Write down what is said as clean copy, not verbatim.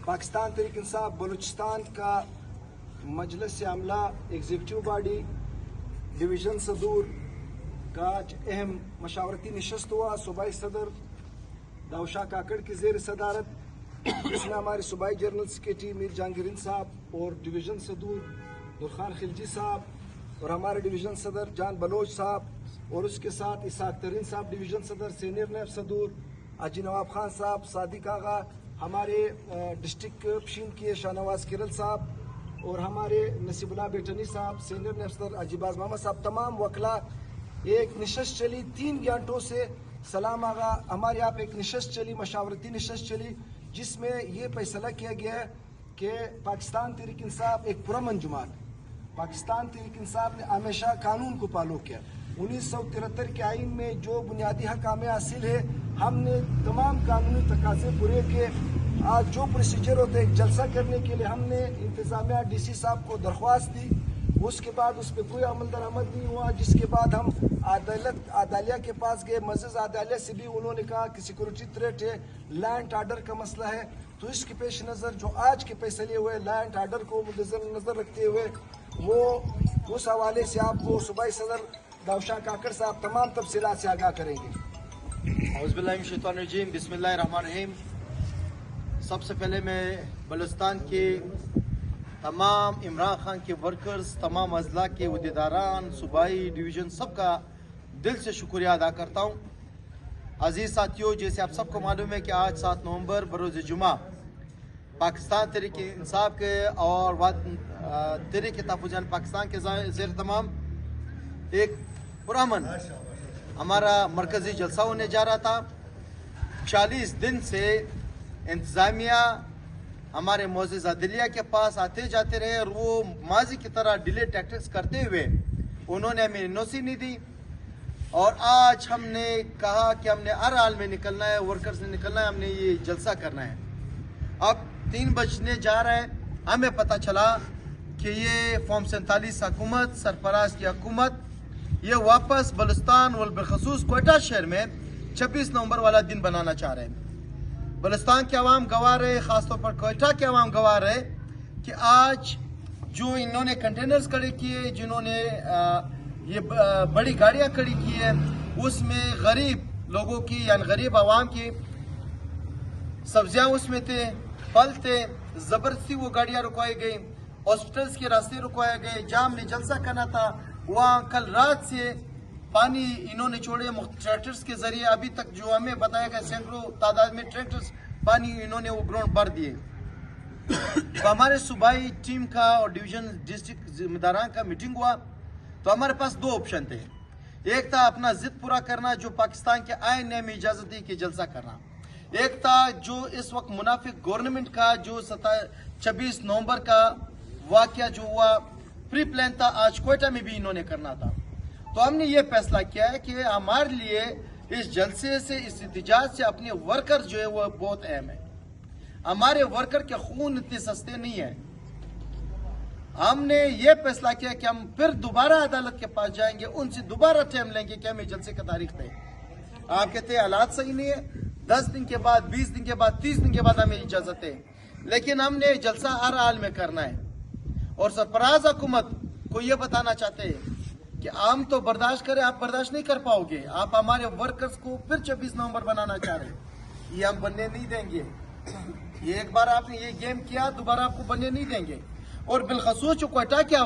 पाकिस्तान तहरीक इंसाफ बलूचिस्तान का मजलिस अमला executive body division सदूर का अहम मशावरती नशस्त हुआ। सूबाई सदर दाऊशा काकड़ की ज़ेर सदारत, इसमें हमारे सूबाई जनरल सेक्रेटरी मीर जहांगीर साहब और डिवीज़न सदूर दुरखान खिलजी साहब और हमारे डिवीज़न सदर जान बलोच साहब और उसके साथ इसाक तरीन साहब डिवीज़न सदर, सीनियर नायब सदूर हाजी नवाब खान साहब, सादिक आगा, हमारे डिस्ट्रिक्ट पशीन के शाहनवाज किरल साहब और हमारे नसीबुल्लाह बेटनी साहब, सीनियर नायब सदर अजीबाज मोहम्मद साहब, तमाम वकला एक नशस्त चली 3 घंटों से। सलाम आगा, हमारे यहाँ पे एक नशस्त चली, मशावरती नशस्त चली, जिसमें ये फैसला किया गया है कि पाकिस्तान तहरीक इंसाफ एक पुरअमन जमात, पाकिस्तान तहरीक इंसाफ ने हमेशा कानून को फॉलो किया। 1973 के आइन में जो बुनियादी हक हमें हासिल है, हमने तमाम कानूनी तकाजे पूरे किए। आज जो प्रोसीजर होते हैं जलसा करने के लिए, हमने इंतजामिया डीसी साहब को दरख्वास्त दी, उसके बाद उस पर कोई अमल दरामद नहीं हुआ। जिसके बाद हम अदालिया के पास गए, मज़ीद अदालिया से भी उन्होंने कहा कि सिक्योरिटी थ्रेट है, लैंड आर्डर का मसला है। तो इसके पेश नज़र जो आज के फैसले हुए लैंड आर्डर को नज़र रखते हुए, वो उस हवाले से आपको सूबाई सदर दाऊशा काकड़ साहब तमाम तफसीलात से आगाह करेंगे। औज़ुबिल्लाहिमिनश्शैतानिर्रजीम, बिस्मिल्लाहिर्रहमानिर्रहीम। सबसे पहले मैं बलूचिस्तान के तमाम इमरान खान के वर्कर्स, तमाम अजला के उहदेदारान, सूबाई डिवीज़न सबका दिल से शुक्रिया अदा करता हूँ। अजीज़ साथियों, जैसे आप सबको मालूम है कि आज 7 नवंबर बरोज़ जुमा पाकिस्तान तहरीक इंसाफ के और तहरीक तहफ़्फ़ुज़ पाकिस्तान के ज़ेर तमाम एक पुरअमन हमारा मरकज़ी जलसा होने जा रहा था। 40 दिन से इंतज़ामिया हमारे मोअज़्ज़िज़ अदलिया के पास आते जाते रहे और वो माजी की तरह डिले टैक्टिक्स करते हुए उन्होंने हमें एनओसी नहीं दी। और आज हमने कहा कि हमने हर हाल में निकलना है, वर्कर्स ने निकलना है, हमने ये जलसा करना है। अब 3 बजने जा रहा है, हमें पता चला कि ये फॉर्म 47 हुकूमत, सरफराज की हुकूमत, ये वापस बलूचिस्तान और बिलखसूस कोयटा शहर में 26 नवंबर वाला दिन बनाना चाह रहे हैं। बलूचिस्तान के अवाम गवाह रहे, ख़ासतौर पर कोयटा के अवाम गवाह रहे कि आज जो इन्होंने कंटेनर्स खड़े किए, जिन्होंने ये बड़ी गाड़ियां खड़ी की है, उसमें गरीब लोगों की यानी गरीब आवाम की सब्जियां उसमें थे, फल थे, ज़बरदस्ती वो गाड़ियां रुकवाई गई, हॉस्पिटल्स के रास्ते रुकवाए गए। जहाँ हमने जलसा करना था वहाँ कल रात से पानी इन्होंने छोड़े ट्रैक्टर्स के जरिए। अभी तक जो हमें बताया गया सैकड़ों तादाद में ट्रैक्टर्स पानी इन्होंने वो ग्राउंड भर दिए। तो हमारे सूबाई टीम का और डिवीजन डिस्ट्रिक्ट जिम्मेदारान का मीटिंग हुआ, तो हमारे पास 2 ऑप्शन थे। एक था अपना जिद पूरा करना, जो पाकिस्तान के आईन ने हमें इजाजत दी कि जलसा करना। एक था जो इस वक्त मुनाफिक गवर्नमेंट का जो 26 नवंबर का वाकया जो हुआ प्री प्लान था, आज कोयटा में भी इन्होंने करना था। तो हमने ये फैसला किया है कि हमारे लिए इस जलसे से, इस एहतजाज से अपने वर्कर जो है वो बहुत अहम है। हमारे वर्कर के खून इतने सस्ते नहीं है। हमने ये फैसला किया कि हम फिर दोबारा अदालत के पास जाएंगे, उनसे दोबारा टाइम लेंगे कि हमें जलसे का तारीख दें। आप कहते हैं हालात सही नहीं है, 10 दिन के बाद, 20 दिन के बाद, 30 दिन के बाद हमें इजाजत है, लेकिन हमने जलसा हर हाल में करना है। और सरफराज हुकूमत को ये बताना चाहते हैं कि हम तो बर्दाश्त करें, आप बर्दाश्त नहीं कर पाओगे। आप हमारे वर्कर्स को फिर 26 नवंबर बनाना चाह रहे हैं, ये हम बनने नहीं देंगे। ये एक बार आपने ये गेम किया, दोबारा आपको बनने नहीं देंगे। और बिलखसूस जो कोयटा के